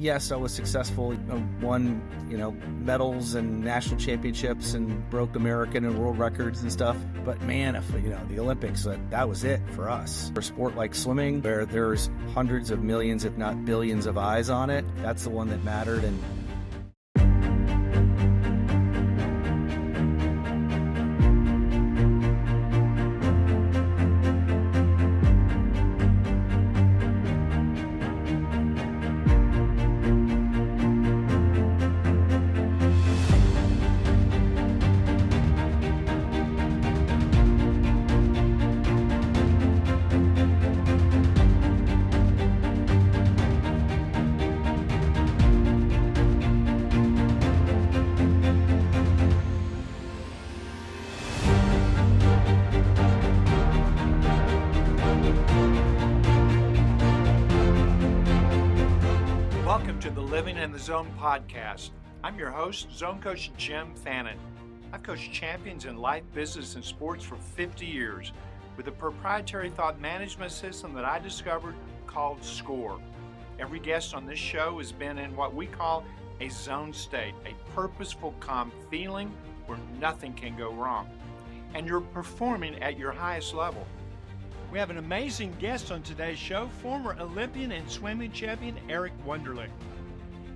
yes, I was successful, won, medals and national championships and broke American and world records and stuff. But man, if, the Olympics, that was it for us. For a sport like swimming, where there's hundreds of millions, if not billions of eyes on it, that's the one that mattered. And Welcome to the Living in the Zone podcast. I'm your host, ZoneCoach Jim Fannin. I've coached champions in life, business, and sports for 50 years with a proprietary thought management system that I discovered called SCORE. Every guest on this show has been in what we call a zone state, a purposeful, calm feeling where nothing can go wrong, and you're performing at your highest level. We have an amazing guest on today's show, former Olympian and swimming champion Eric Wunderlich.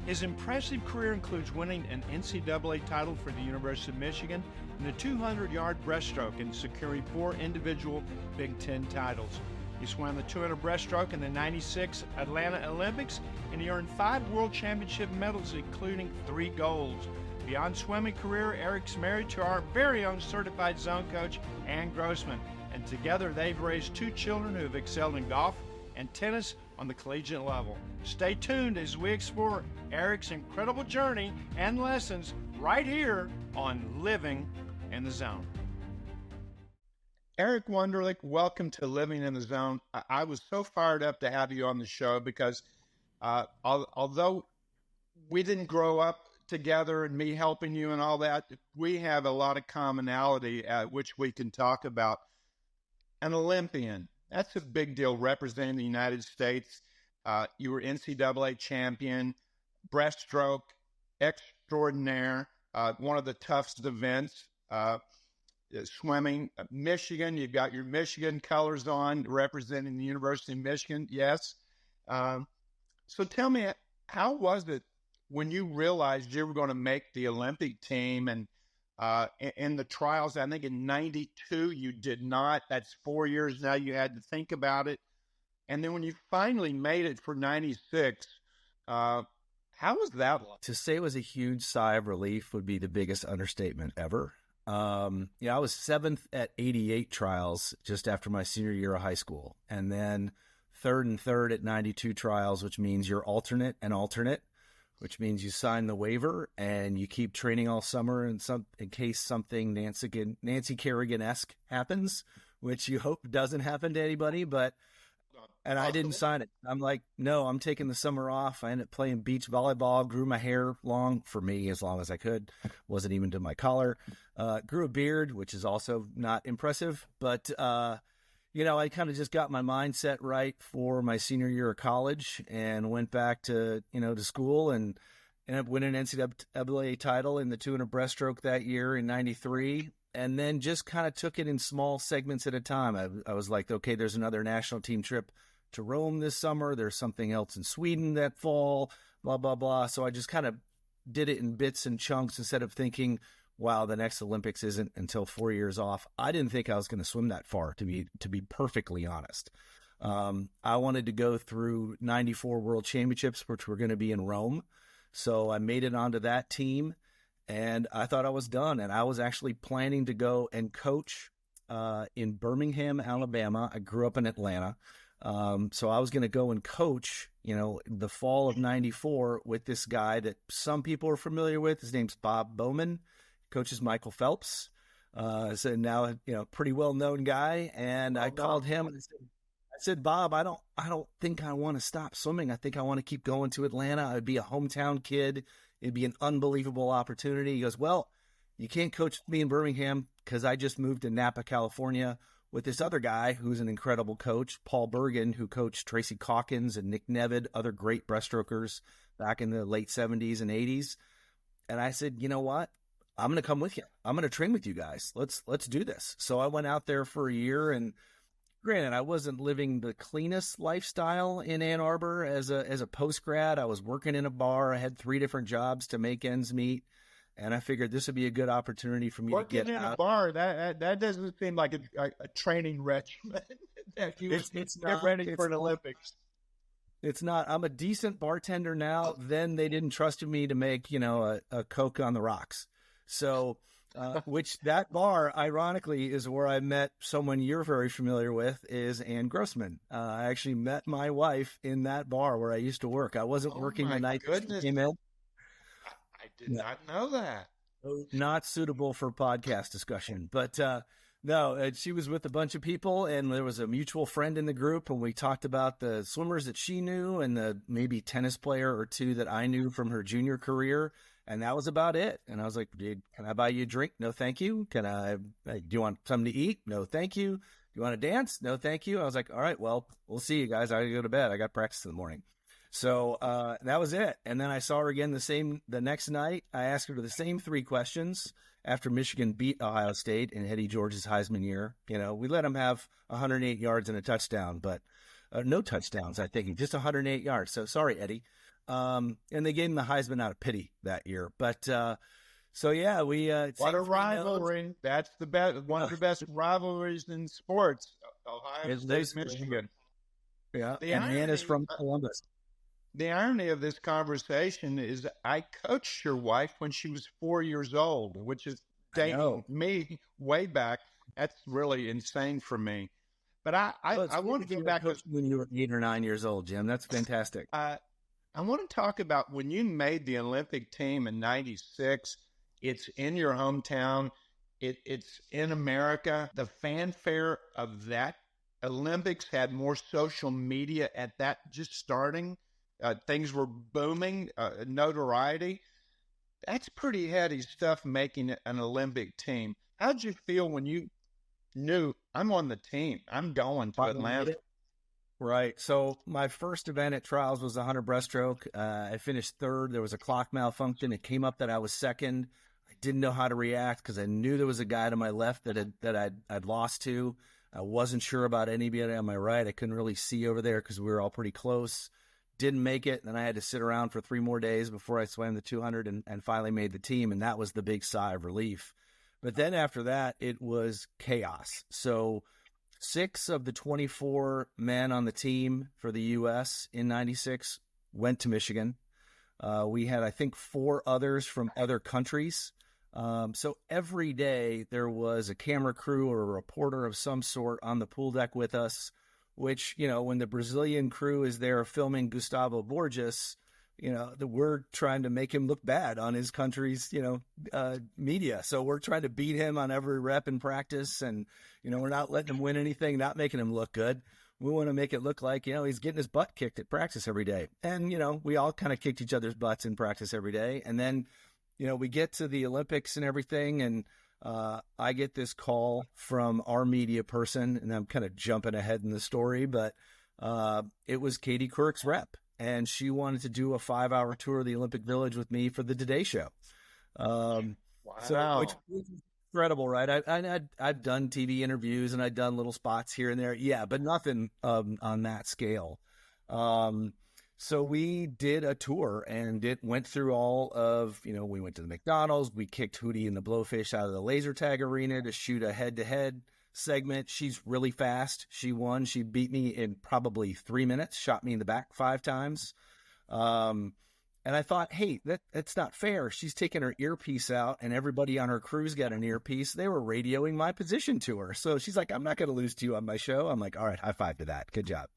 His impressive career includes winning an NCAA title for the University of Michigan in the 200-yard breaststroke and securing 4 individual Big Ten titles. He swam the 200 breaststroke in the '96 Atlanta Olympics, and he earned 5 world championship medals, including 3 golds. Beyond swimming career, Eric's married to our very own certified zone coach, Ann Grossman, and together they've raised 2 children who have excelled in golf and tennis on the collegiate level. Stay tuned as we explore Eric's incredible journey and lessons right here on Living in the Zone. Eric Wunderlich, welcome to Living in the Zone. I was so fired up to have you on the show because although we didn't grow up together and me helping you and all that, we have a lot of commonality which we can talk about. An Olympian, that's a big deal, representing the United States. You were NCAA champion, breaststroke extraordinaire, one of the toughest events, swimming. Michigan, you've got your Michigan colors on, representing the University of Michigan, yes. So tell me, how was it when you realized you were going to make the Olympic team? And in the trials, I think in '92, you did not. That's 4 years now you had to think about it. And then when you finally made it for '96, how was that like? to say it was a huge sigh of relief would be the biggest understatement ever. I was 7th at 88 trials just after my senior year of high school. And then 3rd and 3rd at 92 trials, which means you're alternate and alternate, which means you sign the waiver and you keep training all summer in case something Nancy Kerrigan-esque happens, which you hope doesn't happen to anybody. And I didn't sign it. I'm like, no, I'm taking the summer off. I ended up playing beach volleyball, grew my hair long, for me, as long as I could. Wasn't even to my collar. Grew a beard, which is also not impressive. But, I kind of just got my mindset right for my senior year of college and went back to school and ended up winning an NCAA title in the 200 breaststroke that year in '93. And then just kind of took it in small segments at a time. I was like, okay, there's another national team trip to Rome this summer. There's something else in Sweden that fall, blah, blah, blah. So I just kind of did it in bits and chunks instead of thinking, wow, the next Olympics isn't until 4 years off. I didn't think I was going to swim that far, to be perfectly honest. I wanted to go through 94 World Championships, which were going to be in Rome. So I made it onto that team. And I thought I was done. And I was actually planning to go and coach in Birmingham, Alabama. I grew up in Atlanta. So I was going to go and coach, the fall of '94 with this guy that some people are familiar with. His name's Bob Bowman, coaches Michael Phelps. So now, pretty well-known guy. And I called him and I said, Bob, I don't think I want to stop swimming. I think I want to keep going to Atlanta. I'd be a hometown kid. It'd be an unbelievable opportunity. He goes, well, you can't coach me in Birmingham because I just moved to Napa, California with this other guy who's an incredible coach, Paul Bergen, who coached Tracy Calkins and Nick Nevid, other great breaststrokers back in the late 70s and 80s. And I said, you know what? I'm going to come with you. I'm going to train with you guys. Let's do this. So I went out there for a year, and granted, I wasn't living the cleanest lifestyle in Ann Arbor as a post-grad. I was working in a bar. I had 3 different jobs to make ends meet. And I figured this would be a good opportunity for me to get working in out. a bar. That doesn't seem like a training regimen that you It's get not, ready for an Olympics. It's not. I'm a decent bartender now. Then they didn't trust me to make, a Coke on the rocks. So, which that bar, ironically, is where I met someone you're very familiar with, is Ann Grossman. I actually met my wife in that bar where I used to work. I wasn't working the night she came in. I did not know that. Not suitable for podcast discussion, but no, she was with a bunch of people, and there was a mutual friend in the group, and we talked about the swimmers that she knew and the maybe tennis player or 2 that I knew from her junior career, and that was about it. And I was like, dude, can I buy you a drink? No, thank you. Do you want something to eat? No, thank you. Do you want to dance? No, thank you. I was like, all right, well, we'll see you guys. I gotta go to bed. I got practice in the morning. So that was it. And then I saw her again the next night. I asked her the same 3 questions after Michigan beat Ohio State in Eddie George's Heisman year. We let him have 108 yards and a touchdown, but no touchdowns, I think, just 108 yards. So sorry, Eddie. And they gave him the Heisman out of pity that year. But so, yeah, we what a rivalry. That's the best, one of the best rivalries in sports. Ohio State, Michigan. Yeah, and Ann is from Columbus. The irony of this conversation is I coached your wife when she was 4 years old, which is dating me way back. That's really insane for me. But I want to get back to when you were 8 or 9 years old, Jim. That's fantastic. I want to talk about when you made the Olympic team in '96. It's in your hometown. It's in America. The fanfare of that Olympics had more social media at that just starting. Things were booming, notoriety. That's pretty heady stuff, making an Olympic team. How'd you feel when you knew, I'm on the team, I'm going to Atlanta? Right. So my first event at trials was the 100 breaststroke. I finished 3rd. There was a clock malfunction. It came up that I was 2nd. I didn't know how to react because I knew there was a guy to my left that I'd lost to. I wasn't sure about anybody on my right. I couldn't really see over there because we were all pretty close. Didn't make it. Then I had to sit around for 3 more days before I swam the 200 and finally made the team. And that was the big sigh of relief. But then after that, it was chaos. So 6 of the 24 men on the team for the U.S. in '96 went to Michigan. We had, I think, 4 others from other countries. So every day there was a camera crew or a reporter of some sort on the pool deck with us, which, when the Brazilian crew is there filming Gustavo Borges, we're trying to make him look bad on his country's, media. So we're trying to beat him on every rep in practice. And, we're not letting him win anything, not making him look good. We want to make it look like, he's getting his butt kicked at practice every day. And, we all kind of kicked each other's butts in practice every day. And then, we get to the Olympics and everything. And I get this call from our media person, and I'm kind of jumping ahead in the story, but it was Katie Couric's rep. And she wanted to do a 5-hour tour of the Olympic Village with me for the Today Show. Wow. So, which was incredible, right? I've done TV interviews and I've done little spots here and there. Yeah, but nothing on that scale. So we did a tour, and it went through all of, we went to the McDonald's. We kicked Hootie and the Blowfish out of the laser tag arena to shoot a head-to-head segment. She's really fast. She won. She beat me in probably 3 minutes, shot me in the back 5 times. And I thought, hey, that's not fair. She's taking her earpiece out, and everybody on her crew's got an earpiece. They were radioing my position to her. So she's like, I'm not going to lose to you on my show. I'm like, all right, high five to that. Good job.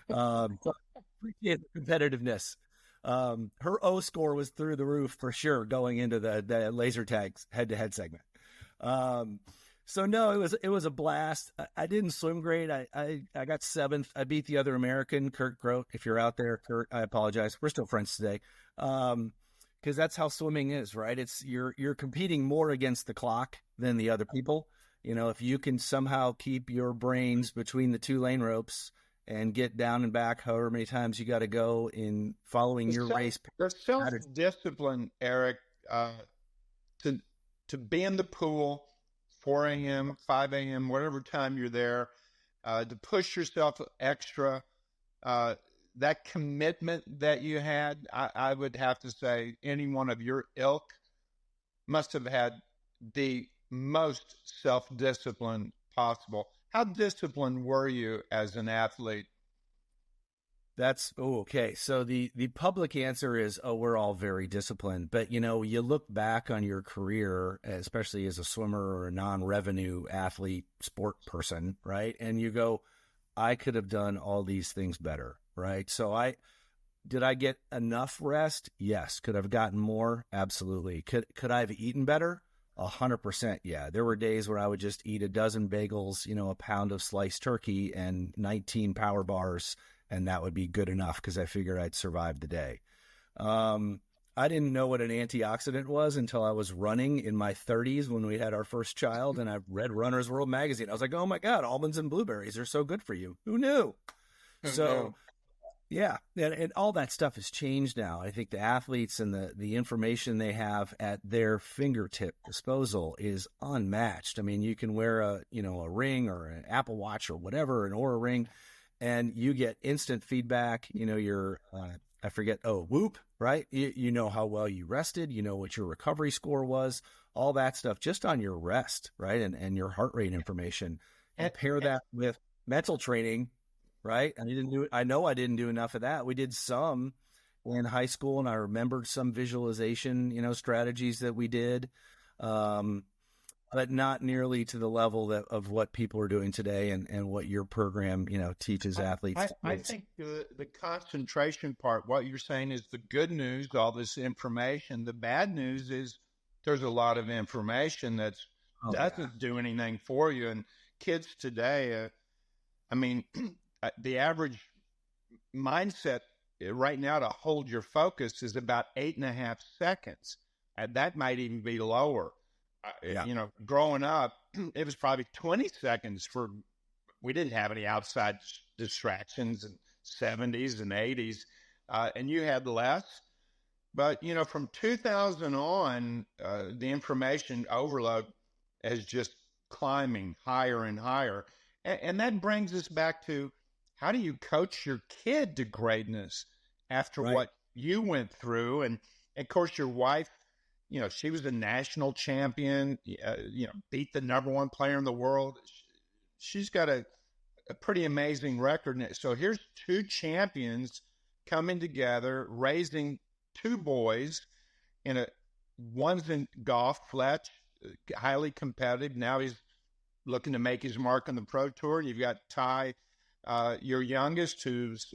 Appreciate the competitiveness. Her O score was through the roof for sure going into the laser tags head-to-head segment. So no, it was a blast. I didn't swim great. I got 7th. I beat the other American, Kurt Grote. If you're out there, Kurt, I apologize. We're still friends today. Because that's how swimming is, right? It's you're competing more against the clock than the other people. If you can somehow keep your brains between the 2 lane ropes and get down and back however many times you got to go in following your race. The self-discipline, Eric, to be in the pool 4 a.m., 5 a.m., whatever time you're there, to push yourself extra, that commitment that you had, I would have to say any one of your ilk must have had the most self-discipline possible. How disciplined were you as an athlete? Okay. So the public answer is, we're all very disciplined. But, you look back on your career, especially as a swimmer or a non-revenue athlete, sport person, right? And you go, I could have done all these things better, right? So did I get enough rest? Yes. Could I have gotten more? Absolutely. Could I have eaten better? 100%. Yeah. There were days where I would just eat a dozen bagels, a pound of sliced turkey and 19 power bars, and that would be good enough because I figured I'd survive the day. I didn't know what an antioxidant was until I was running in my 30s when we had our first child, and I read Runner's World magazine. I was like, oh my God, almonds and blueberries are so good for you. Who knew? Yeah, and all that stuff has changed now. I think the athletes and the information they have at their fingertip disposal is unmatched. I mean, you can wear a ring or an Apple Watch or whatever, an Oura ring, and you get instant feedback. Your Whoop, right? You know how well you rested. You know what your recovery score was. All that stuff just on your rest, right? And your heart rate information. And pair that with mental training. Right. I know I didn't do enough of that. We did some in high school, and I remembered some visualization, strategies that we did, but not nearly to the level of what people are doing today and what your program, teaches athletes. I think the concentration part, what you're saying is the good news, all this information. The bad news is there's a lot of information that doesn't do anything for you. And kids today, the average mindset right now to hold your focus is about 8.5 seconds. And that might even be lower. Growing up, it was probably 20 seconds we didn't have any outside distractions in 70s and 80s. And you had less. But, from 2000 on, the information overload is just climbing higher and higher. And that brings us back to, how do you coach your kid to greatness after what you went through? And of course, your wife, she was a national champion, beat the number one player in the world. She's got a pretty amazing record. So here's two champions coming together, raising two boys. One's in golf, Fletch, highly competitive. Now he's looking to make his mark on the pro tour. You've got Ty, your youngest, who's,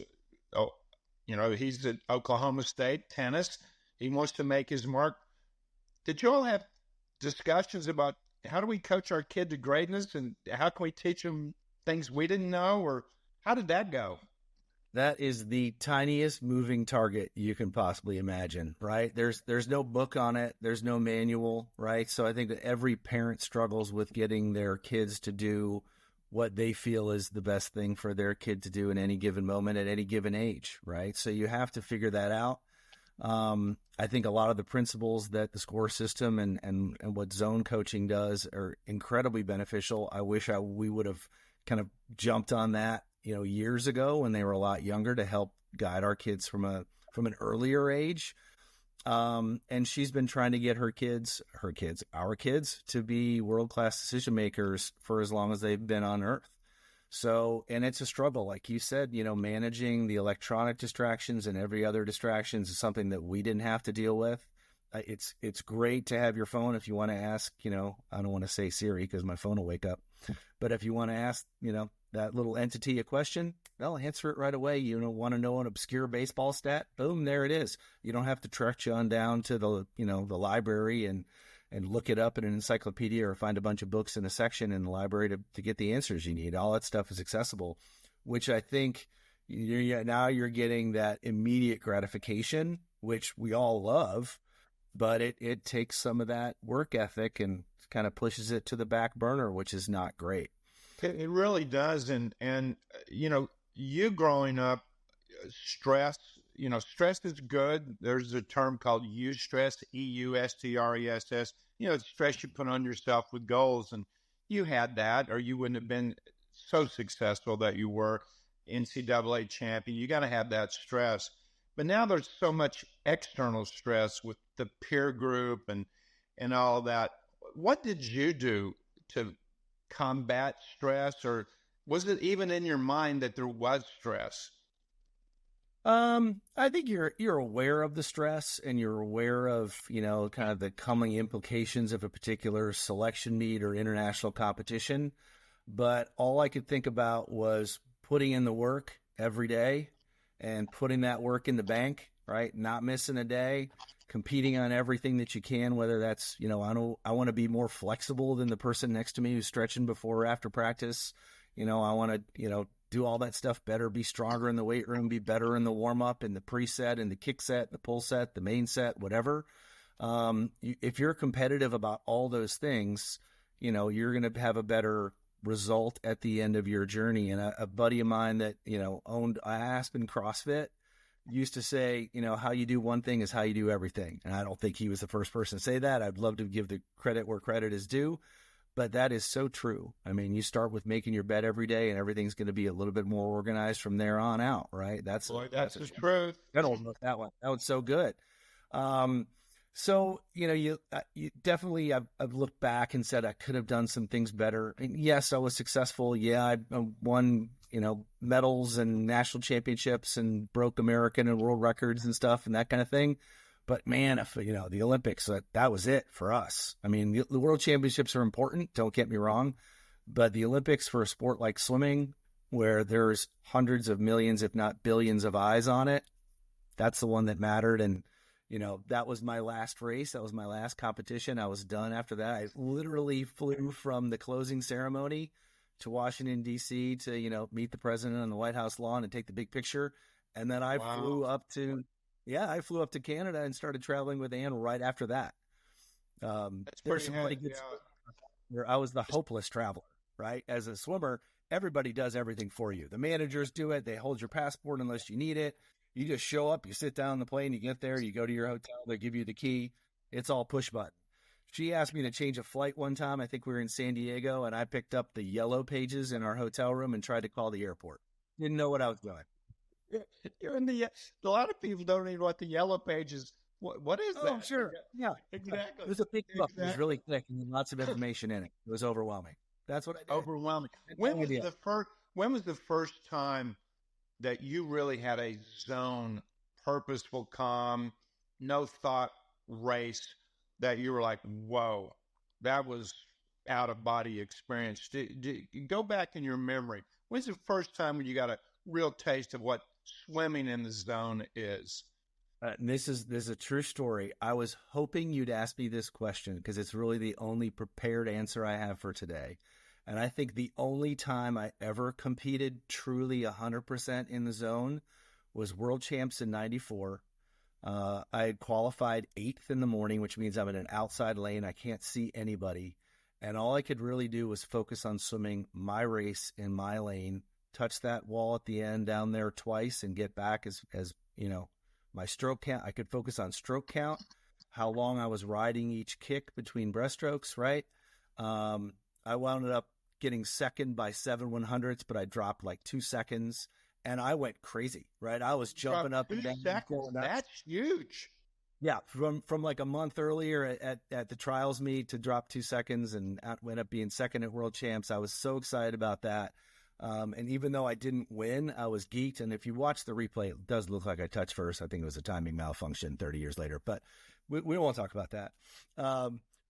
he's at Oklahoma State, tennis. He wants to make his mark. Did you all have discussions about how do we coach our kid to greatness, and how can we teach them things we didn't know, or how did that go? That is the tiniest moving target you can possibly imagine, right? There's no book on it. There's no manual, right? So I think that every parent struggles with getting their kids to do what they feel is the best thing for their kid to do in any given moment at any given age, right? So you have to figure that out. I think a lot of the principles that the score system and what zone coaching does are incredibly beneficial. I wish we would have kind of jumped on that, years ago when they were a lot younger, to help guide our kids from an earlier age. And she's been trying to get our kids to be world-class decision makers for as long as they've been on Earth. So, and it's a struggle, like you said, managing the electronic distractions and every other distractions is something that we didn't have to deal with. It's great to have your phone if you want to ask, I don't want to say Siri because my phone will wake up, but if you want to ask, that little entity a question, they'll answer it right away. You want to know an obscure baseball stat? Boom, there it is. You don't have to trek you on down to the library and look it up in an encyclopedia or find a bunch of books in a section in the library to get the answers you need. All that stuff is accessible, which I think now you're getting that immediate gratification, which we all love, but it takes some of that work ethic and kind of pushes it to the back burner, which is not great. It really does. And you growing up, stress, stress is good. There's a term called eustress, EUSTRESS. It's stress you put on yourself with goals. And you had that, or you wouldn't have been so successful that you were NCAA champion. You got to have that stress. But now there's so much external stress with the peer group and all that. What did you do to combat stress, or was it even in your mind that there was stress? I think you're aware of the stress, and you're aware of, kind of the coming implications of a particular selection meet or international competition. But all I could think about was putting in the work every day and putting that work in the bank, right? Not missing a day, competing on everything that you can, whether that's, I want to be more flexible than the person next to me who's stretching before or after practice. I want to, do all that stuff better, be stronger in the weight room, be better in the warm-up, in the preset, in the kick set, the pull set, the main set, whatever. If you're competitive about all those things, you're going to have a better result at the end of your journey. And a buddy of mine that, owned Aspen CrossFit used to say, how you do one thing is how you do everything. And I don't think he was the first person to say that. I'd love to give the credit where credit is due. But that is so true. I mean, you start with making your bed every day, and everything's going to be a little bit more organized from there on out, right? That's the truth. I don't know that one. That one's so good. So you definitely. I've looked back and said I could have done some things better. And yes, I was successful. Yeah, I won medals and national championships and broke American and world records and stuff and that kind of thing. But man, if the Olympics, that was it for us. I mean, the world championships are important, don't get me wrong, but the Olympics for a sport like swimming, where there's hundreds of millions, if not billions of eyes on it, that's the one that mattered. And, that was my last race. That was my last competition. I was done after that. I literally flew from the closing ceremony to Washington, D.C. to, meet the president on the White House lawn and take the big picture. And then I flew up to... Yeah, I flew up to Canada and started traveling with Ann right after that. That's pretty good. Where I was the hopeless traveler, right? As a swimmer, everybody does everything for you. The managers do it. They hold your passport unless you need it. You just show up, you sit down on the plane, you get there, you go to your hotel, they give you the key. It's all push button. She asked me to change a flight one time. I think we were in San Diego, and I picked up the yellow pages in our hotel room and tried to call the airport. Didn't know what I was doing. You're in a lot of people don't even know what the yellow page is. What is that? Oh, sure. Yeah, exactly. It was a big book. It was really thick and lots of information in it. It was overwhelming. That's what I did. Overwhelming. When was the first time that you really had a zone, purposeful, calm, no thought race that you were like, whoa, that was out of body experience? Go back in your memory. When's the first time when you got a real taste of what swimming in the zone is? And this is a true story. I was hoping you'd ask me this question because it's really the only prepared answer I have for today. And I think the only time I ever competed truly 100% in the zone was World Champs in 94. I had qualified 8th in the morning, which means I'm in an outside lane. I can't see anybody. And all I could really do was focus on swimming my race in my lane, touch that wall at the end down there twice and get back as my stroke count. I could focus on stroke count, how long I was riding each kick between breaststrokes, right? I wound up getting second by 7/100ths, but I dropped like 2 seconds and I went crazy, right? I was jumping up and down. That's huge. Yeah. From like a month earlier at the trials meet to drop 2 seconds and went up being second at World Champs. I was so excited about that. And even though I didn't win, I was geeked. And if you watch the replay, it does look like I touched first. I think it was a timing malfunction 30 years later, but we won't talk about that.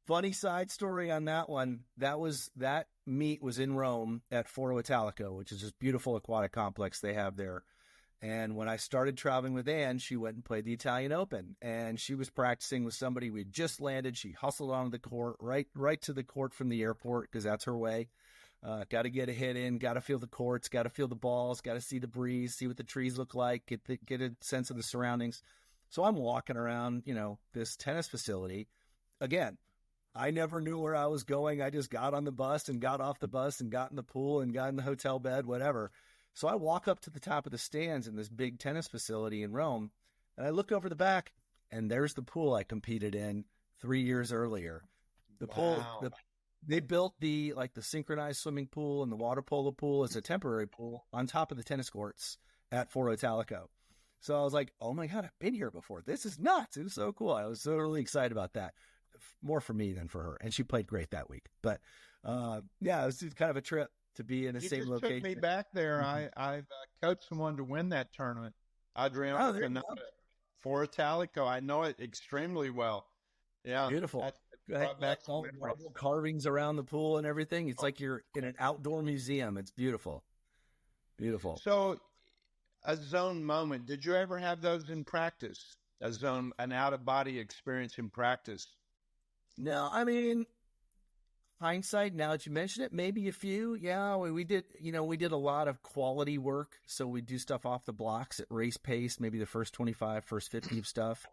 Funny side story on that one. That meet was in Rome at Foro Italico, which is this beautiful aquatic complex they have there. And when I started traveling with Ann, she went and played the Italian Open, and she was practicing with somebody. We just landed. She hustled onto the court, right to the court from the airport, because that's her way. Got to get a hit in, got to feel the courts, got to feel the balls, got to see the breeze, see what the trees look like, get a sense of the surroundings. So I'm walking around, this tennis facility. Again, I never knew where I was going. I just got on the bus and got off the bus and got in the pool and got in the hotel bed, whatever. So I walk up to the top of the stands in this big tennis facility in Rome, and I look over the back, and there's the pool I competed in 3 years earlier. The pool, they built the synchronized swimming pool and the water polo pool as a temporary pool on top of the tennis courts at Fort Italico. So I was like, oh my God, I've been here before. This is nuts. It was so cool. I was so really excited about that. More for me than for her. And she played great that week. But yeah, it was just kind of a trip to be in the same location. You took me back there. I've coached someone to win that tournament. Adriano for Italico. I know it extremely well. Yeah. Beautiful. All marble carvings around the pool and everything. It's like you're in an outdoor museum. It's beautiful. Beautiful. So a zone moment. Did you ever have those in practice? An out-of-body experience in practice? No, I mean, hindsight, now that you mention it, maybe a few. Yeah, we did a lot of quality work. So we do stuff off the blocks at race pace, maybe the first 25, first 50 of stuff.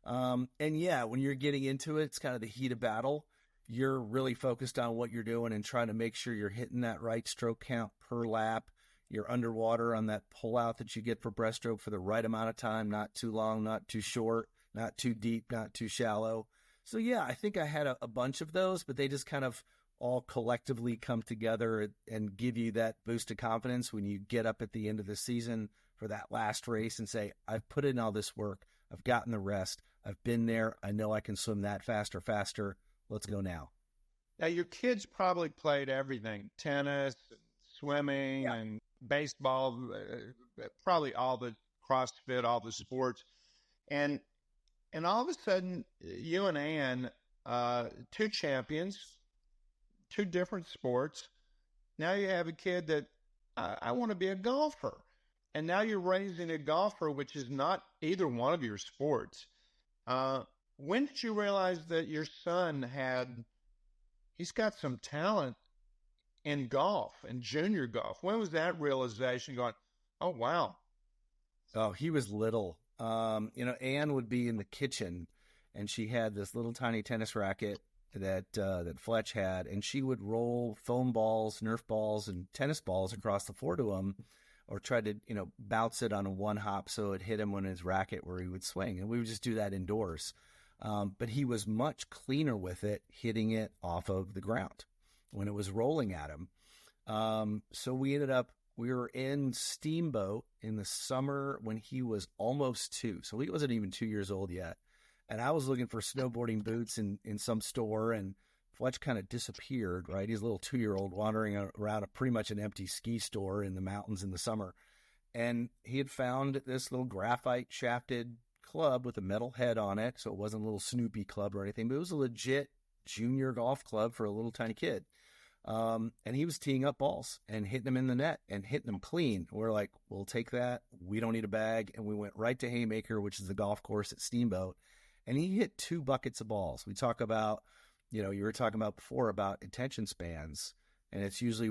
And yeah, when you're getting into it, it's kind of the heat of battle. You're really focused on what you're doing and trying to make sure you're hitting that right stroke count per lap. You're underwater on that pull out that you get for breaststroke for the right amount of time, not too long, not too short, not too deep, not too shallow. So yeah, I think I had a bunch of those, but they just kind of all collectively come together and give you that boost of confidence when you get up at the end of the season for that last race and say, I've put in all this work. I've gotten the rest. I've been there. I know I can swim that faster. Let's go now. Now, your kids probably played everything, tennis, swimming, and baseball, probably all the CrossFit, all the sports. And all of a sudden, you and Ann, two champions, two different sports. Now you have a kid that I want to be a golfer. And now you're raising a golfer, which is not either one of your sports. When did you realize that your son he's got some talent in golf and junior golf? When was that realization going, oh, wow? Oh, he was little. Ann would be in the kitchen and she had this little tiny tennis racket that Fletch had, and she would roll foam balls, Nerf balls, and tennis balls across the floor to him, or try to, bounce it on a one hop so it hit him on his racket where he would swing. And we would just do that indoors. But he was much cleaner with it, hitting it off of the ground when it was rolling at him. So we were in Steamboat in the summer when he was almost 2. So he wasn't even 2 years old yet. And I was looking for snowboarding boots in some store, and Fletch kind of disappeared, right? He's a little 2-year-old wandering around pretty much an empty ski store in the mountains in the summer. And he had found this little graphite shafted club with a metal head on it. So it wasn't a little Snoopy club or anything, but it was a legit junior golf club for a little tiny kid. And he was teeing up balls and hitting them in the net and hitting them clean. We're like, we'll take that. We don't need a bag. And we went right to Haymaker, which is the golf course at Steamboat. And he hit 2 buckets of balls. We talk about, you were talking about before about attention spans, and it's usually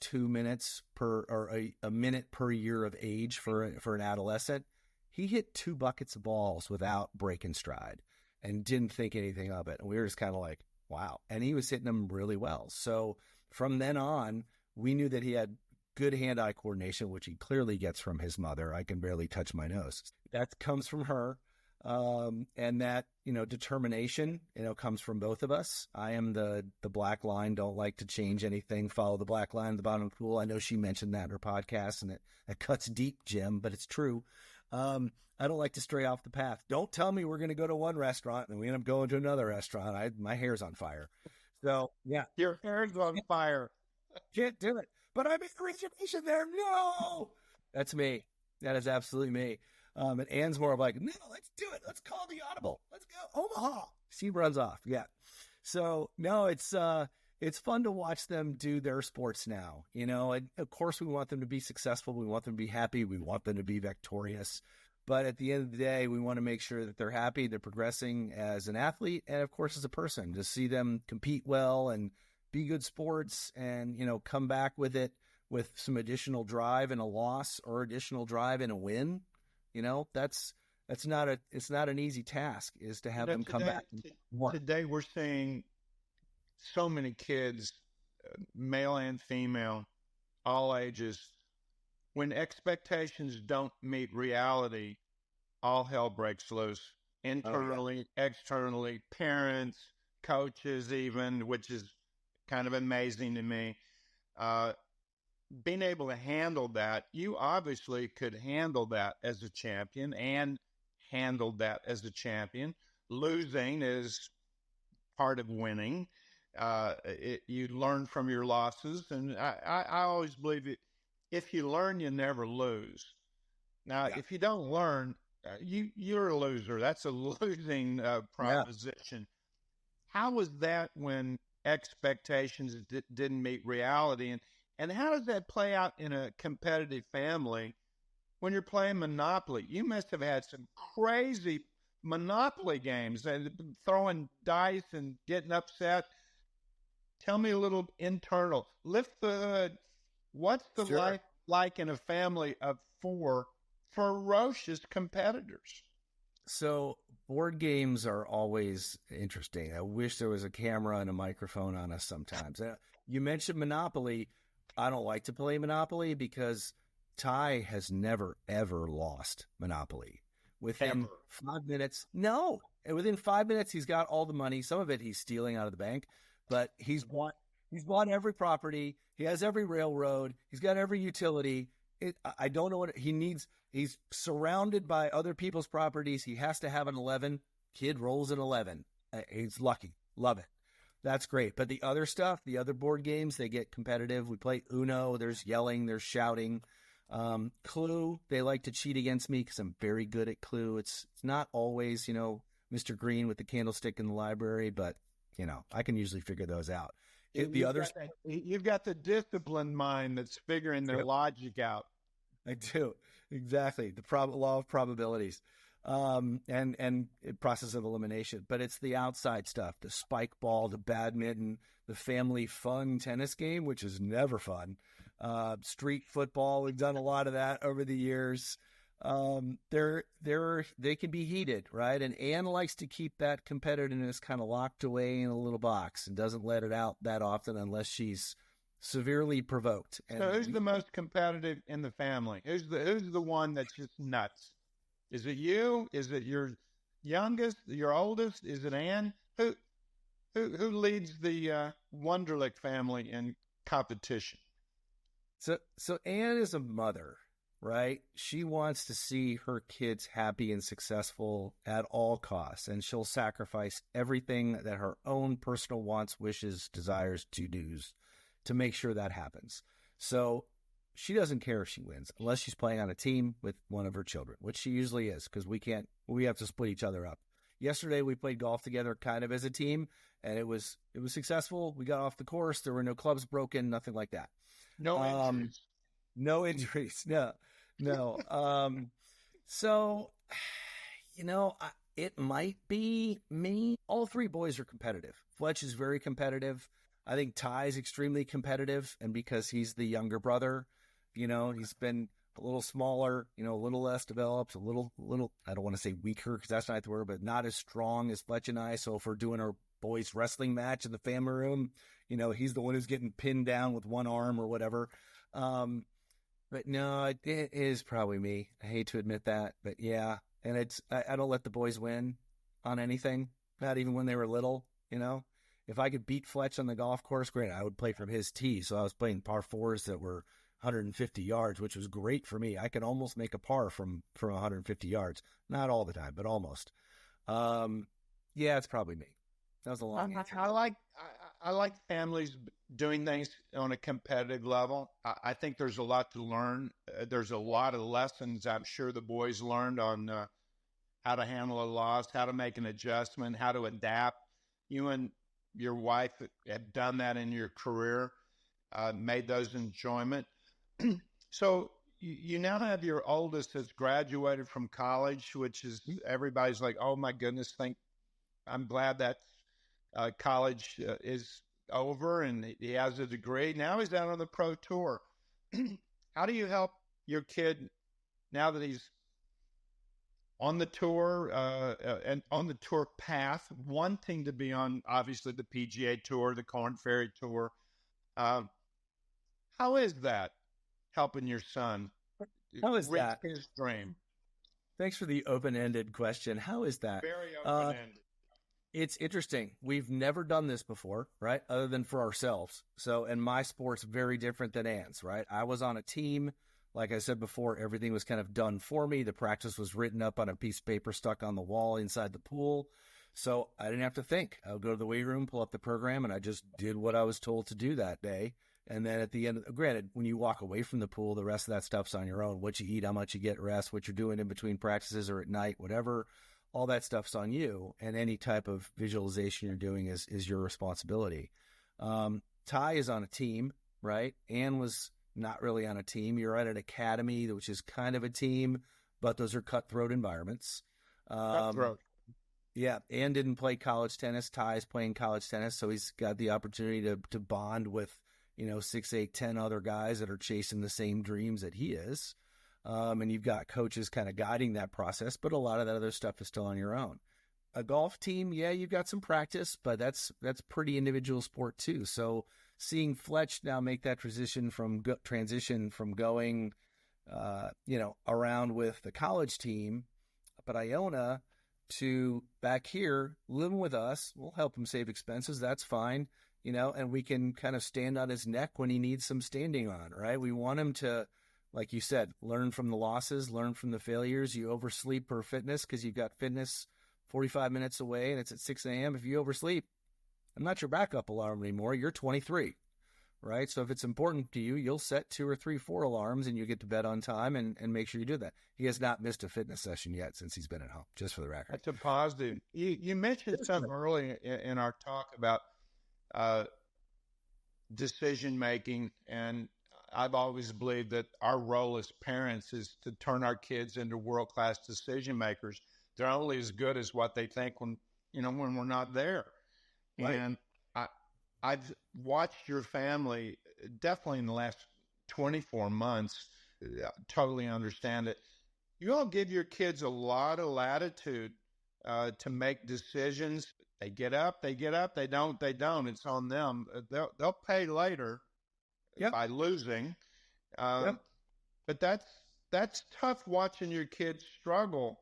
2 minutes a minute per year of age for an adolescent. He hit 2 buckets of balls without breaking stride and didn't think anything of it. And we were just kind of like, wow. And he was hitting them really well. So from then on, we knew that he had good hand-eye coordination, which he clearly gets from his mother. I can barely touch my nose. That comes from her. And that, determination, comes from both of us. I am the black line, don't like to change anything, follow the black line at the bottom of the pool. I know she mentioned that in her podcast, and it cuts deep, Jim, but it's true. I don't like to stray off the path. Don't tell me we're going to go to one restaurant and we end up going to another restaurant. My hair's on fire. So yeah. Your hair's on fire. Can't do it. But I made a reservation there. No, that's me. That is absolutely me. And Ann's more of like, no, let's do it. Let's call the audible. Let's go. Omaha. She runs off. Yeah. So no, it's fun to watch them do their sports now, and of course we want them to be successful. We want them to be happy. We want them to be victorious. But at the end of the day, we want to make sure that they're happy, they're progressing as an athlete, and of course as a person, to see them compete well and be good sports and, come back with it with some additional drive in a loss or additional drive in a win. It's not an easy task, is to have them come back. Today we're seeing so many kids, male and female, all ages, when expectations don't meet reality, all hell breaks loose internally, externally, parents, coaches, even, which is kind of amazing to me. Being able to handle that, you obviously could handle that as a champion and handled that as a champion. Losing is part of winning. You learn from your losses. And I always believe that if you learn, you never lose. Now, if you don't learn, you're a loser. That's a losing proposition. How was that when expectations didn't meet reality? And how does that play out in a competitive family when you're playing Monopoly? You must have had some crazy Monopoly games and throwing dice and getting upset. Tell me a little internal. Lift the hood. What's the life like in a family of 4 ferocious competitors? So board games are always interesting. I wish there was a camera and a microphone on us sometimes. You mentioned Monopoly. I don't like to play Monopoly because Ty has never, ever lost Monopoly. Within 5 minutes, no. And within 5 minutes, he's got all the money. Some of it he's stealing out of the bank, but he's bought every property. He has every railroad. He's got every utility. I don't know what he needs. He's surrounded by other people's properties. He has to have an 11. Kid rolls an 11. He's lucky. Love it. That's great. But the other stuff, the other board games, they get competitive. We play Uno. There's yelling. There's shouting. Clue, they like to cheat against me because I'm very good at Clue. It's not always, Mr. Green with the candlestick in the library, but, I can usually figure those out. You've got the disciplined mind that's figuring the logic out. I do. Exactly. The law of probabilities. And process of elimination, but it's the outside stuff, the spike ball, the badminton, the family fun tennis game, which is never fun. Street football. We've done a lot of that over the years. They can be heated, right? And Ann likes to keep that competitiveness kind of locked away in a little box and doesn't let it out that often unless she's severely provoked. And so who's the most competitive in the family? Who's the one that's just nuts? Is it you? Is it your youngest, your oldest? Is it Ann? Who leads the Wunderlich family in competition? So Ann is a mother, right? She wants to see her kids happy and successful at all costs, and she'll sacrifice everything that her own personal wants, wishes, desires, to-dos to make sure that happens. So she doesn't care if she wins unless she's playing on a team with one of her children, which she usually is because we have to split each other up. Yesterday we played golf together kind of as a team, and it was successful. We got off the course. There were no clubs broken, nothing like that. No injuries. No injuries. No. So, it might be me. All 3 boys are competitive. Fletch is very competitive. I think Ty's extremely competitive, and because he's the younger brother, he's been a little smaller, a little less developed, a little, I don't want to say weaker because that's not the word, but not as strong as Fletch and I. So if we're doing our boys wrestling match in the family room, he's the one who's getting pinned down with one arm or whatever. But no, it is probably me. I hate to admit that, but yeah. And I don't let the boys win on anything, not even when they were little, If I could beat Fletch on the golf course, great. I would play from his tee. So I was playing par 4s that were 150 yards, which was great for me. I could almost make a par from 150 yards. Not all the time, but almost. Yeah, it's probably me. That was a long answer. I like families doing things on a competitive level. I think there's a lot to learn. There's a lot of lessons I'm sure the boys learned on how to handle a loss, how to make an adjustment, how to adapt. You and your wife have done that in your career, made those enjoyment. So you now have your oldest has graduated from college, which is everybody's like, oh my goodness, I'm glad that college is over and he has a degree. Now he's out on the pro tour. How do you help your kid now that he's on the tour and on the tour path, wanting to be on obviously the PGA Tour, the Korn Ferry Tour? How is that helping your son How is reach that? his dream. Thanks for the open-ended question. How is that? Very open-ended. It's interesting. We've never done this before, right? Other than for ourselves. So, and my sport's very different than Ann's, right? I was on a team. Like I said before, everything was kind of done for me. The practice was written up on a piece of paper stuck on the wall inside the pool. So I didn't have to think. I would go to the weight room, pull up the program, and I just did what I was told to do that day. And then at the end, granted, when you walk away from the pool, the rest of that stuff's on your own. What you eat, how much you get rest, what you're doing in between practices or at night, whatever, all that stuff's on you. And any type of visualization you're doing is your responsibility. Ty is on a team, right? Ann was not really on a team. You're at an academy, which is kind of a team, but those are cutthroat environments. Cutthroat. Yeah, Ann didn't play college tennis. Ty's playing college tennis, so he's got the opportunity to bond with 6, 8, 10 other guys that are chasing the same dreams that he is. And you've got coaches kind of guiding that process, but a lot of that other stuff is still on your own. A golf team, yeah, you've got some practice, but that's pretty individual sport too. So seeing Fletch now make that transition from going, around with the college team, but Iona to back here living with us, we'll help him save expenses. That's fine. And we can kind of stand on his neck when he needs some standing on, right? We want him to, like you said, learn from the losses, learn from the failures. You oversleep for fitness because you've got fitness 45 minutes away and it's at 6 a.m. If you oversleep, I'm not your backup alarm anymore. You're 23, right? So if it's important to you, you'll set 2 or 3, 4 alarms and you get to bed on time and make sure you do that. He has not missed a fitness session yet since he's been at home, just for the record. That's a positive. You mentioned something early in our talk about decision-making, and I've always believed that our role as parents is to turn our kids into world-class decision-makers. They're only as good as what they think when we're not there. Right. And I've watched your family definitely in the last 24 months, totally understand it. You all give your kids a lot of latitude to make decisions. They get up, they don't. It's on them. They'll pay later by losing. But that's tough watching your kids struggle.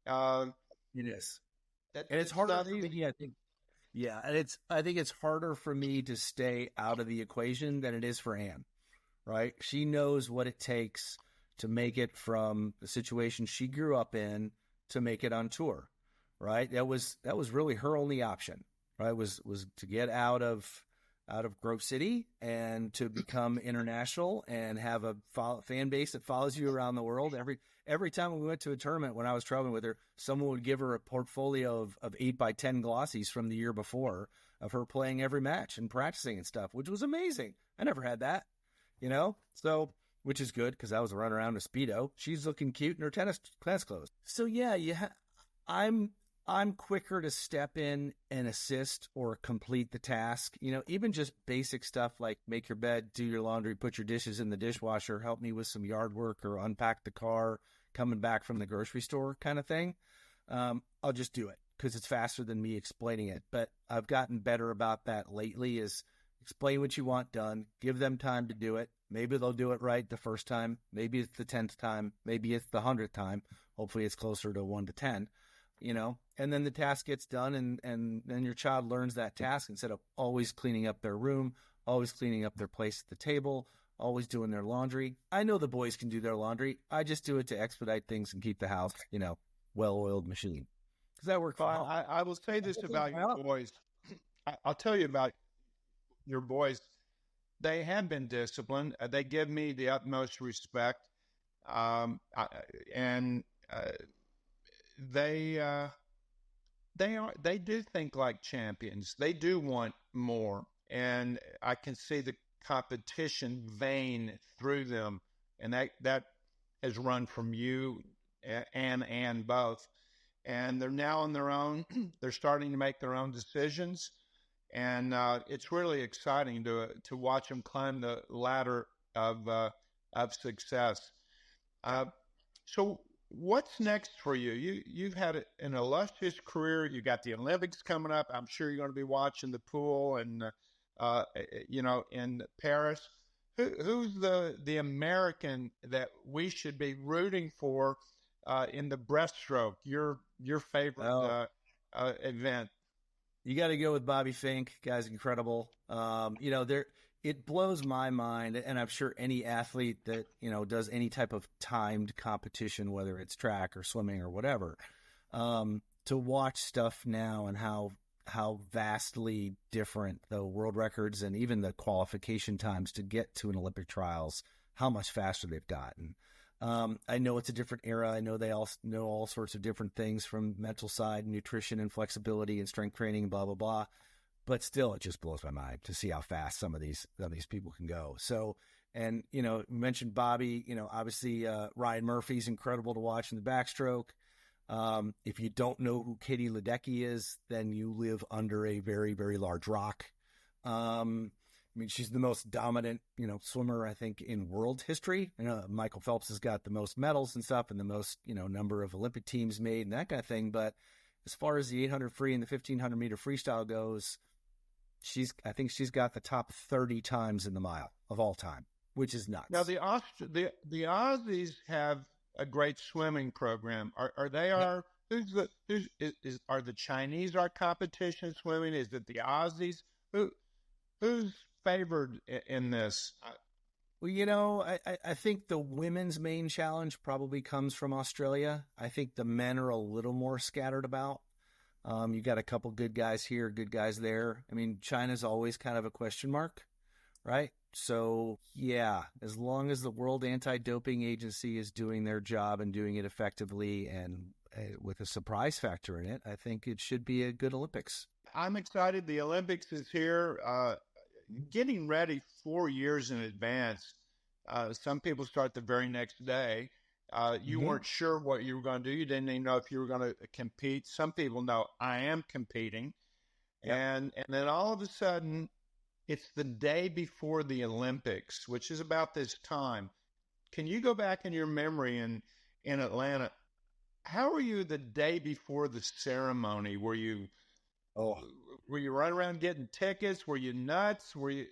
It is. And it's harder for me, I think. Yeah, and I think it's harder for me to stay out of the equation than it is for Ann, right? She knows what it takes to make it from the situation she grew up in to make it on tour, right? That was really her only option, right? Was to get out of Grove City and to become international and have a fan base that follows you around the world. Every time we went to a tournament when I was traveling with her, someone would give her a portfolio of 8x10 glossies from the year before of her playing every match and practicing and stuff, which was amazing. I never had that, so, which is good because I was running around with Speedo. She's looking cute in her tennis class clothes. So yeah, I'm quicker to step in and assist or complete the task. Even just basic stuff like make your bed, do your laundry, put your dishes in the dishwasher, help me with some yard work or unpack the car coming back from the grocery store kind of thing. I'll just do it because it's faster than me explaining it. But I've gotten better about that lately is explain what you want done, give them time to do it. Maybe they'll do it right the first time. Maybe it's the 10th time. Maybe it's the 100th time. Hopefully it's closer to 1 to 10. And then the task gets done and then your child learns that task instead of always cleaning up their room, always cleaning up their place at the table, always doing their laundry. I know the boys can do their laundry. I just do it to expedite things and keep the house, well-oiled machine. Does that work? I will say this about your boys. I'll tell you about your boys. They have been disciplined. They give me the utmost respect. They do think like champions. They do want more, and I can see the competition vein through them, and that has run from you and both. And they're now on their own. They're starting to make their own decisions, and it's really exciting to watch them climb the ladder of success. So. What's next for you? You've had an illustrious career. You got the Olympics coming up. I'm sure you're going to be watching the pool and in Paris. who's the American that we should be rooting for in the breaststroke? Your favorite event? You got to go with Bobby Fink. Guy's incredible. It blows my mind, and I'm sure any athlete that, does any type of timed competition, whether it's track or swimming or whatever, to watch stuff now and how vastly different the world records and even the qualification times to get to an Olympic trials, how much faster they've gotten. I know it's a different era. I know they all know all sorts of different things from mental side, nutrition and flexibility and strength training, blah, blah, blah. But still, it just blows my mind to see how fast some of these people can go. So, and, you mentioned Bobby, obviously Ryan Murphy's incredible to watch in the backstroke. If you don't know who Katie Ledecky is, then you live under a very, very large rock. She's the most dominant, swimmer, I think, in world history. Michael Phelps has got the most medals and stuff and the most, number of Olympic teams made and that kind of thing. But as far as the 800 free and the 1500 meter freestyle goes, I think she's got the top 30 times in the mile of all time, which is nuts. Now the Aussies have a great swimming program. Are they our are the Chinese our competition swimming? Is it the Aussies? Who's favored in this? Well, I think the women's main challenge probably comes from Australia. I think the men are a little more scattered about. You got a couple good guys here, good guys there. China's always kind of a question mark, right? So, yeah, as long as the World Anti-Doping Agency is doing their job and doing it effectively and with a surprise factor in it, I think it should be a good Olympics. I'm excited. The Olympics is here. Getting ready 4 years in advance. Some people start the very next day. You weren't sure what you were going to do. You didn't even know if you were going to compete. Some people know I am competing. Yep. And then all of a sudden, it's the day before the Olympics, which is about this time. Can you go back in your memory in Atlanta? How were you the day before the ceremony? Were you running around getting tickets? Were you nuts? Were you,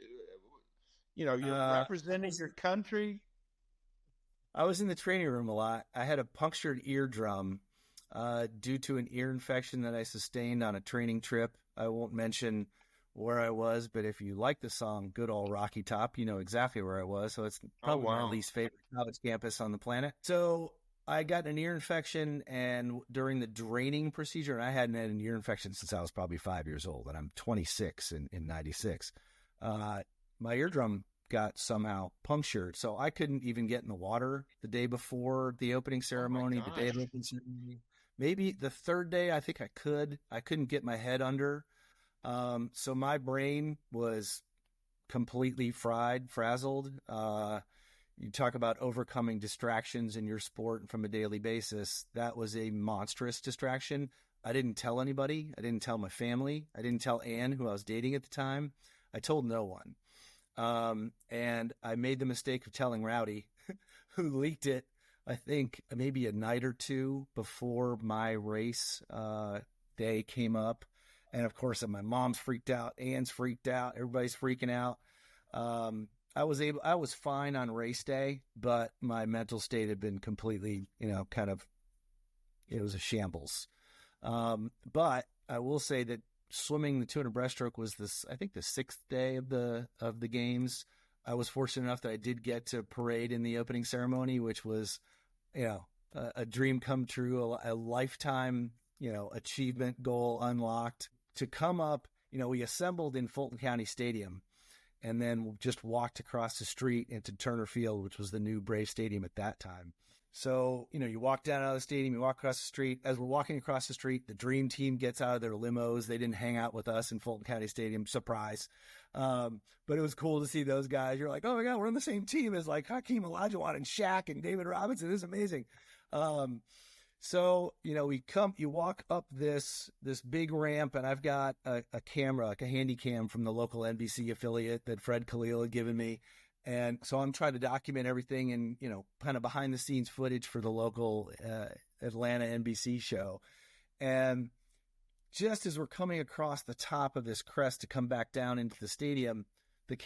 you're representing your country? I was in the training room a lot. I had a punctured eardrum due to an ear infection that I sustained on a training trip. I won't mention where I was, but if you like the song Good Old Rocky Top, you know exactly where I was. So it's probably my least favorite college campus on the planet. So I got an ear infection, and during the draining procedure, and I hadn't had an ear infection since I was probably 5 years old, and I'm 26 in 96. My eardrum got somehow punctured, so I couldn't even get in the water the day before the opening ceremony, the day of the opening ceremony. Maybe the third day, I think I couldn't get my head under. So my brain was completely frazzled. You talk about overcoming distractions in your sport from a daily basis. That was a monstrous distraction. I didn't tell anybody. I didn't tell my family. I didn't tell Ann, who I was dating at the time. I told no one. And I made the mistake of telling Rowdy, who leaked it, I think maybe a night or two before my race day came up. And of course, my mom's freaked out, Ann's freaked out, everybody's freaking out. I was fine on race day, but my mental state had been completely, it was a shambles. But I will say that swimming the 200 breaststroke was I think the 6th day of the games. I was fortunate enough that I did get to parade in the opening ceremony, which was, a dream come true, a lifetime, achievement goal unlocked. To come up, we assembled in Fulton County Stadium and then just walked across the street into Turner Field, which was the new Brave Stadium at that time. So, you walk down out of the stadium, you walk across the street. As we're walking across the street, the dream team gets out of their limos. They didn't hang out with us in Fulton County Stadium. Surprise. But it was cool to see those guys. You're like, oh my God, we're on the same team as like Hakeem Olajuwon and Shaq and David Robinson. This is amazing. So, you walk up this big ramp, and I've got a camera, like a handy cam from the local NBC affiliate that Fred Khalil had given me. And so I'm trying to document everything and, kind of behind the scenes footage for the local Atlanta NBC show. And just as we're coming across the top of this crest to come back down into the stadium, the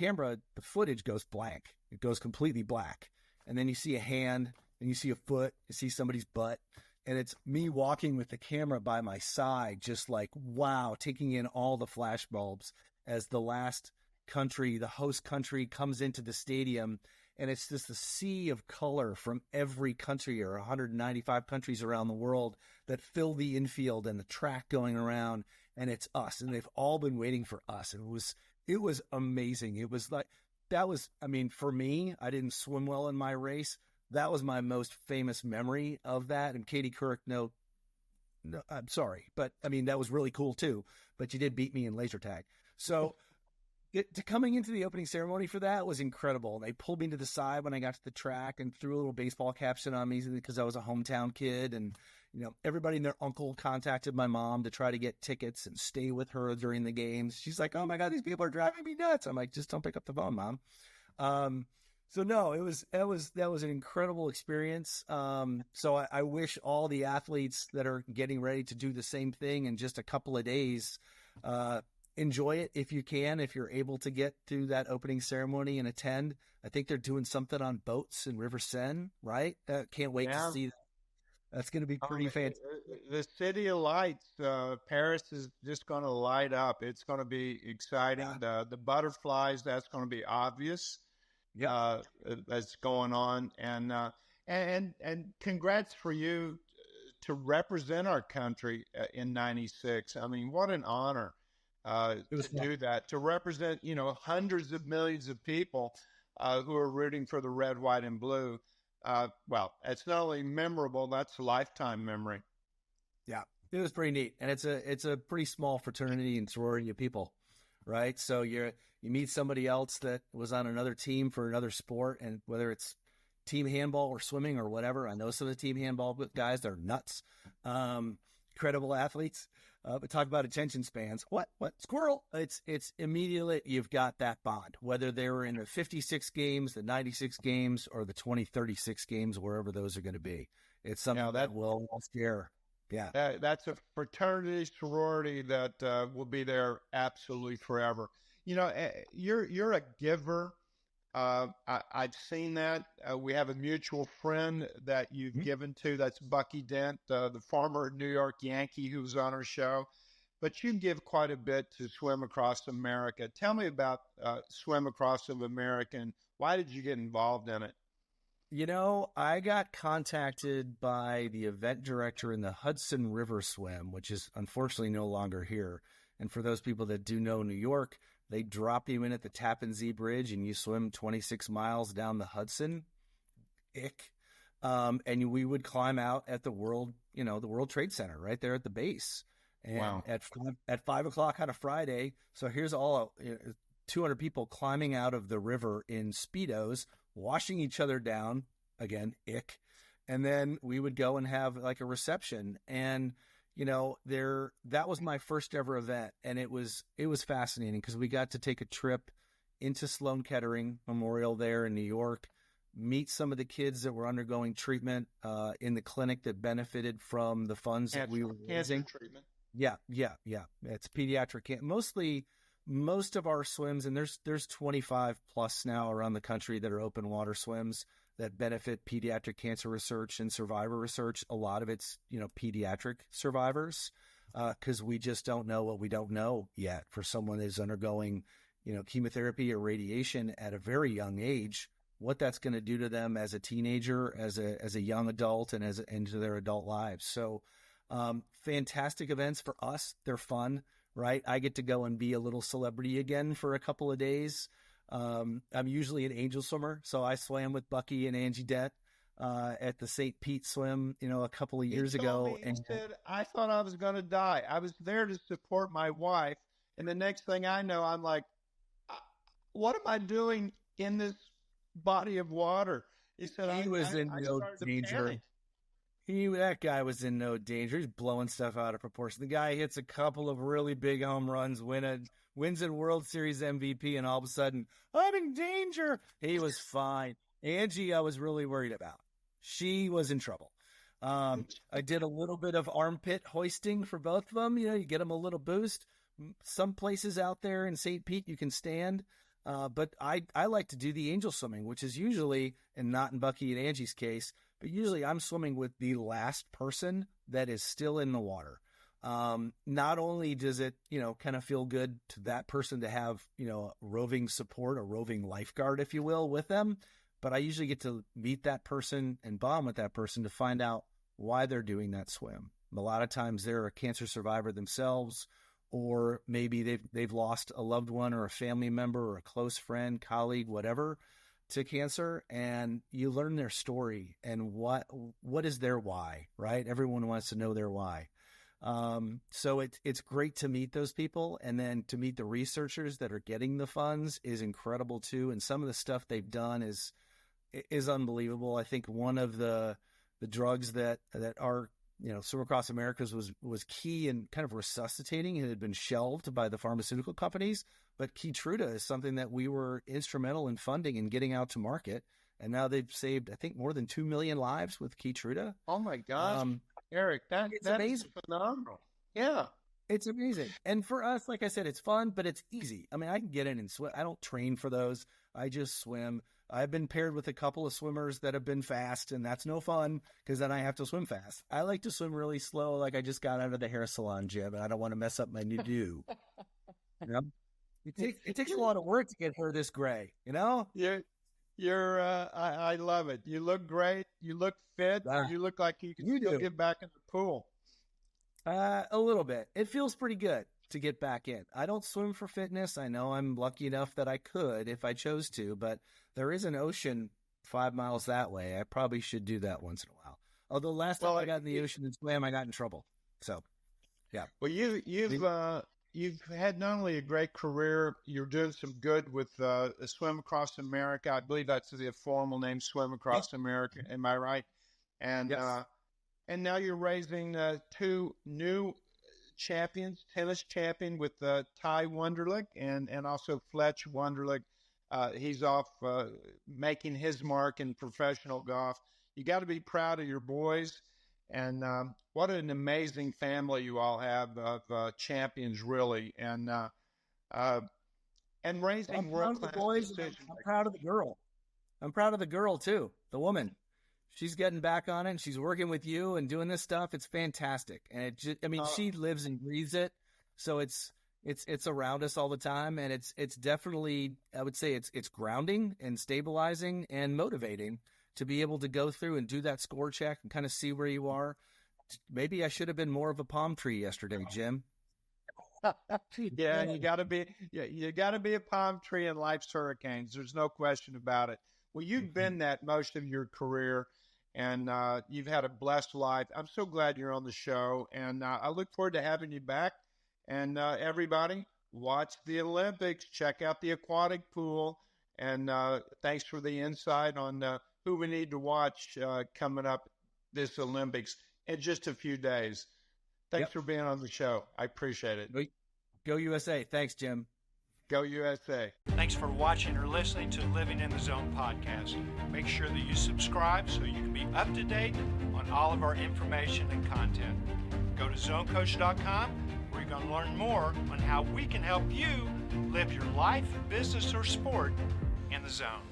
footage goes blank. It goes completely black. And then you see a hand, and you see a foot, you see somebody's butt. And it's me walking with the camera by my side, just like, wow, taking in all the flash bulbs as the last country, the host country, comes into the stadium. And it's just a sea of color from every country, or 195 countries around the world, that fill the infield and the track going around. And it's us. And they've all been waiting for us. And it was amazing. It was like, that was, I mean, for me, I didn't swim well in my race. That was my most famous memory of that. And Katie Couric, no, I'm sorry, but I mean, that was really cool too. But you did beat me in laser tag. So coming into the opening ceremony for that was incredible. And they pulled me to the side when I got to the track and threw a little baseball caption on me because I was a hometown kid. And, you know, everybody and their uncle contacted my mom to try to get tickets and stay with her during the games. She's like, oh my God, these people are driving me nuts. I'm like, just don't pick up the phone, Mom. So no, that was an incredible experience. So I wish all the athletes that are getting ready to do the same thing in just a couple of days, enjoy it if you can, if you're able to get to that opening ceremony and attend. I think they're doing something on boats in River Seine, right? Can't wait to see that. That's going to be pretty fantastic. The City of Lights, Paris is just going to light up. It's going to be exciting. Yeah. The butterflies, that's going to be obvious. Yeah, that's going on, and congrats for you to represent our country in '96. I mean, what an honor to do that, to represent, you know, hundreds of millions of people who are rooting for the red, white, and blue. Well, it's not only memorable, that's a lifetime memory. Yeah, it was pretty neat, and it's a pretty small fraternity and sorority of people, right? So you meet somebody else that was on another team for another sport, and whether it's team handball or swimming or whatever, I know some of the team handball guys, they're nuts, incredible athletes. But talk about attention spans. What squirrel? It's immediately you've got that bond, whether they were in the 56 games, the 96 games, or the 2036 games, wherever those are going to be. It's something that will share. Yeah, that's a fraternity, sorority that will be there absolutely forever. You know, you're a giver. I've seen that. We have a mutual friend that you've given to. That's Bucky Dent, the former New York Yankee who was on our show. But you give quite a bit to Swim Across America. Tell me about Swim Across America, and why did you get involved in it? You know, I got contacted by the event director in the Hudson River Swim, which is unfortunately no longer here. And for those people that do know New York, they drop you in at the Tappan Zee Bridge and you swim 26 miles down the Hudson. And we would climb out at the World Trade Center right there at the base. And wow. At 5 o'clock on a Friday. So here's all 200 people climbing out of the river in Speedos, washing each other down again. And then we would go and have like a reception. And you know, that was my first ever event, and it was fascinating because we got to take a trip into Sloan Kettering Memorial there in New York, meet some of the kids that were undergoing treatment in the clinic that benefited from the funds that we were using. Treatment. Yeah. It's pediatric. Most of our swims, and there's 25 plus now around the country that are open water swims that benefit pediatric cancer research and survivor research. A lot of it's, pediatric survivors, because we just don't know what we don't know yet. For someone who's undergoing, chemotherapy or radiation at a very young age, what that's going to do to them as a teenager, as a young adult, and into their adult lives. So, fantastic events for us. They're fun, right? I get to go and be a little celebrity again for a couple of days. I'm usually an angel swimmer, so I swam with Bucky and Angie Dent at the St. Pete swim, a couple of years ago. And he said, I thought I was going to die. I was there to support my wife, and the next thing I know, I'm like, what am I doing in this body of water? He said, he was in no danger. That guy was in no danger. He's blowing stuff out of proportion. The guy hits a couple of really big home runs, wins a World Series MVP, and all of a sudden, I'm in danger. He was fine. Angie, I was really worried about. She was in trouble. I did a little bit of armpit hoisting for both of them. You get them a little boost. Some places out there in St. Pete, you can stand. But I like to do the angel swimming, which is usually, and not in Bucky and Angie's case, but usually I'm swimming with the last person that is still in the water. Not only does it, kind of feel good to that person to have, roving support, a roving lifeguard, if you will, with them, but I usually get to meet that person and bond with that person to find out why they're doing that swim. A lot of times they're a cancer survivor themselves, or maybe they've lost a loved one or a family member or a close friend, colleague, whatever, to cancer, and you learn their story and what is their why, right? Everyone wants to know their why. So it's great to meet those people, and then to meet the researchers that are getting the funds is incredible too. And some of the stuff they've done is unbelievable. I think one of the drugs that are, Swim Across Americas was key in kind of resuscitating. It had been shelved by the pharmaceutical companies, but Keytruda is something that we were instrumental in funding and getting out to market. And now they've saved, I think, more than 2 million lives with Keytruda. Oh my gosh, Eric, that's amazing. Phenomenal. Yeah. It's amazing. And for us, like I said, it's fun, but it's easy. I mean, I can get in and swim. I don't train for those. I just swim. I've been paired with a couple of swimmers that have been fast, and that's no fun because then I have to swim fast. I like to swim really slow, like I just got out of the hair salon, Jim, and I don't want to mess up my new do. It takes a lot of work to get hair this gray, I love it. You look great. You look fit. You look like you can still get back in the pool. A little bit. It feels pretty good to get back in. I don't swim for fitness. I know I'm lucky enough that I could if I chose to, but there is an ocean 5 miles that way. I probably should do that once in a while. Although last time I got in the ocean and swam, I got in trouble. So, yeah. Well, you've had not only a great career, you're doing some good with Swim Across America. I believe that's the formal name, Swim Across America. Am I right? And yes. And now you're raising 2 new champions, tennis champion with Ty Wunderlich and also Fletch Wunderlich. He's off making his mark in professional golf. You got to be proud of your boys. And what an amazing family you all have of champions, really. And raising world-class boys. I'm proud of the girl. I'm proud of the girl, too, the woman. She's getting back on it, and she's working with you and doing this stuff. It's fantastic. And she lives and breathes it. So it's around us all the time. And it's definitely, I would say it's grounding and stabilizing and motivating to be able to go through and do that score check and kind of see where you are. Maybe I should have been more of a palm tree yesterday, Jim. Yeah, you got to be a palm tree in life's hurricanes. There's no question about it. Well, you've been that most of your career, and you've had a blessed life. I'm so glad you're on the show, and I look forward to having you back. And everybody, watch the Olympics. Check out the aquatic pool. And thanks for the insight on who we need to watch coming up this Olympics in just a few days. Thanks for being on the show. I appreciate it. Go USA. Thanks, Jim. Go USA. Thanks for watching or listening to Living in the Zone podcast. Make sure that you subscribe so you can be up to date on all of our information and content. Go to ZoneCoach.com where you're going to learn more on how we can help you live your life, business, or sport in the zone.